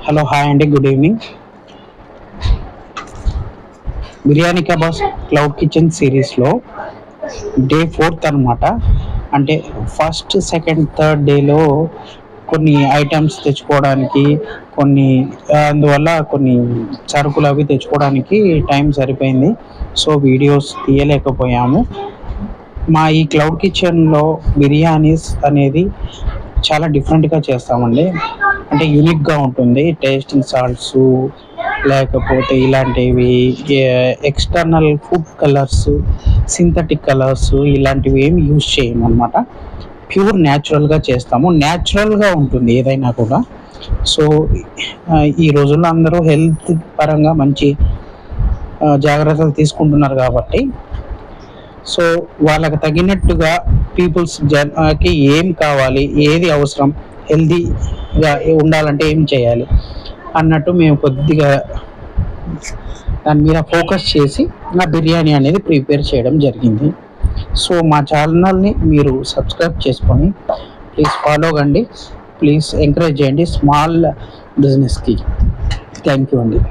Hello hi అండి, good evening. Biryani kebabs cloud kitchen సిరీస్లో day 4th అనమాట. అంటే ఫస్ట్, సెకండ్, థర్డ్ డేలో కొన్ని ఐటమ్స్ తెచ్చుకోవడానికి, కొన్ని అందువల్ల కొన్ని సరుకులు అవి తెచ్చుకోవడానికి టైం సరిపోయింది. సో వీడియోస్ తీయలేకపోయాము. మా ఈ క్లౌడ్ కిచెన్లో బిర్యానీస్ అనేది చాలా డిఫరెంట్గా చేస్తామండి. అంటే యూనిక్గా ఉంటుంది. టేస్టింగ్ సాల్ట్స్ లేకపోతే ఇలాంటివి external food colours, synthetic colours ఇలాంటివి ఏమి యూజ్ చేయమన్నమాట. ప్యూర్ న్యాచురల్గా చేస్తాము. న్యాచురల్గా ఉంటుంది ఏదైనా కూడా. సో ఈ రోజుల్లో అందరూ హెల్త్ పరంగా మంచి జాగ్రత్తలు తీసుకుంటున్నారు కాబట్టి, సో వాళ్ళకి తగినట్టుగా పీపుల్స్ జనాకి ఏం కావాలి, ఏది అవసరం, హెల్తీగా ఉండాలంటే ఏం చేయాలి అన్నట్టు మేము కొద్దిగా దాని మీద ఫోకస్ చేసి నా బిర్యానీ అనేది ప్రిపేర్ చేయడం జరిగింది. సో మా ఛానల్ని మీరు సబ్స్క్రైబ్ చేసుకొని ప్లీజ్ ఫాలో కండి. ప్లీజ్ ఎంకరేజ్ చేయండి స్మాల్ బిజినెస్కి. థ్యాంక్ యూ అండి.